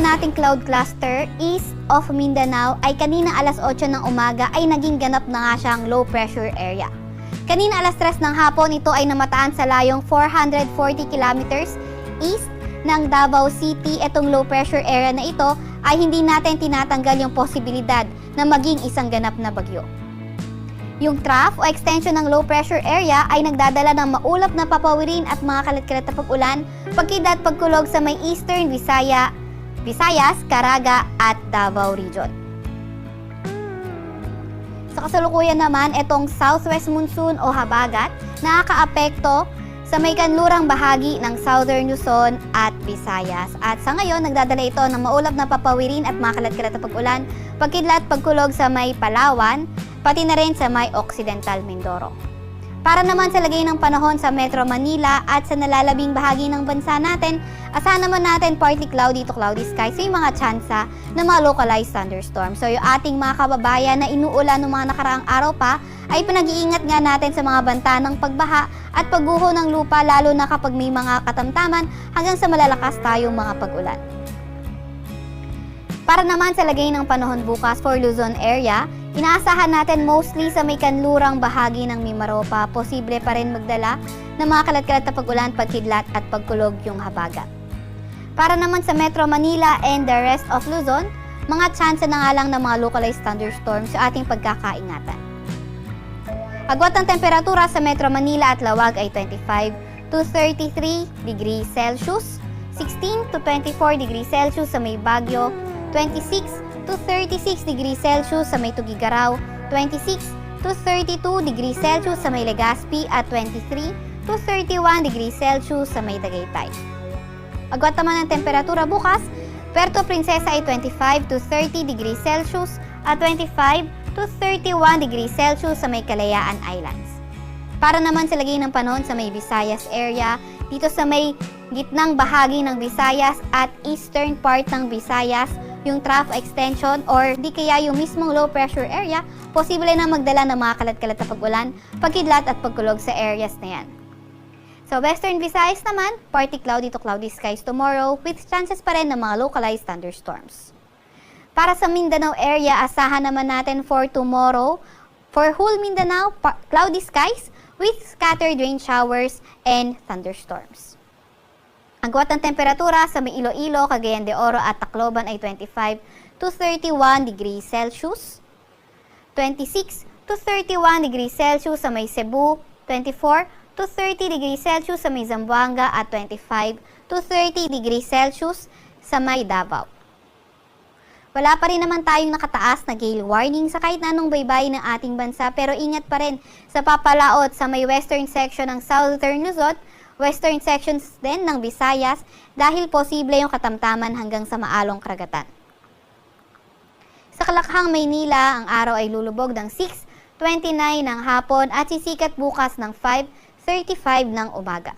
nating cloud cluster east of Mindanao ay kanina alas 8 ng umaga ay naging ganap na nga siyang low pressure area. Kanina alas 3 ng hapon, ito ay namataan sa layong 440 kilometers east ng Davao City. Itong low pressure area na ito ay hindi natin tinatanggal yung posibilidad na maging isang ganap na bagyo. Yung trough o extension ng low pressure area ay nagdadala ng maulap na papawirin at mga kalat-kalat na pag-ulan, pagkidlat pagkulog sa may eastern Visayas, Caraga at Davao region. Sa kasalukuyan naman, itong southwest monsoon o habagat nakakaapekto sa may kanlurang bahagi ng southern Luzon at Visayas. At sa ngayon, nagdadala ito ng maulap na papawirin at mga kalat-kalat na pag-ulan, pagkidlat pagkulog sa may Palawan, pati na rin sa may Occidental Mindoro. Para naman sa lagay ng panahon sa Metro Manila at sa nalalabing bahagi ng bansa natin, asahan naman natin partly cloudy to cloudy skies, so yung mga tsansa na mga localized thunderstorms. So yung ating mga kababayan na inuulan ng mga nakaraang araw pa, ay pinag-iingat nga natin sa mga banta ng pagbaha at pagguho ng lupa, lalo na kapag may mga katamtaman hanggang sa malalakas tayong mga pag-ulan. Para naman sa lagay ng panahon bukas for Luzon area, inaasahan natin mostly sa may kanlurang bahagi ng Mimaropa, posible pa rin magdala ng mga kalat-kalat na pag-ulan, pagkidlat at pagkulog yung habagat. Para naman sa Metro Manila and the rest of Luzon, mga chance na nga lang ng mga localized thunderstorms sa ating pagkakaingatan. Agwat ng temperatura sa Metro Manila at Lawag ay 25 to 33 degrees Celsius, 16 to 24 degrees Celsius sa may Baguio, 26 to 36 degrees Celsius sa may Tugigaraw, 26 to 32 degrees Celsius sa may Legazpi at 23 to 31 degrees Celsius sa may Tagaytay. Agwat naman ng temperatura bukas, Puerto Princesa ay 25 to 30 degrees Celsius at 25 to 31 degrees Celsius sa may Kalayaan Islands. Para naman sa lagay ng panahon sa may Visayas area, dito sa may gitnang bahagi ng Visayas at eastern part ng Visayas, yung trough extension or di kaya yung mismong low pressure area, posible na magdala ng mga kalat-kalat na pag-ulan, pagkidlat at pagkulog sa areas na yan. Sa Western Visayas naman, partly cloudy to cloudy skies tomorrow with chances pa rin ng mga localized thunderstorms. Para sa Mindanao area, asahan naman natin for tomorrow, for whole Mindanao, cloudy skies with scattered rain showers and thunderstorms. Ang agwat ng temperatura sa may Iloilo, Cagayan de Oro at Tacloban ay 25 to 31 degrees Celsius, 26 to 31 degrees Celsius sa may Cebu, 24 to 30 degrees Celsius sa may Zamboanga at 25 to 30 degrees Celsius sa may Davao. Wala pa rin naman tayong nakataas na gale warning sa kahit na anong baybay ng ating bansa, pero ingat pa rin sa papalaot sa may western section ng Southern Luzon, western sections din ng Visayas dahil posible yung katamtaman hanggang sa maalong karagatan. Sa Kalakhang, Maynila, ang araw ay lulubog ng 6:29 ng hapon at sisikat bukas ng 5:35 ng umaga.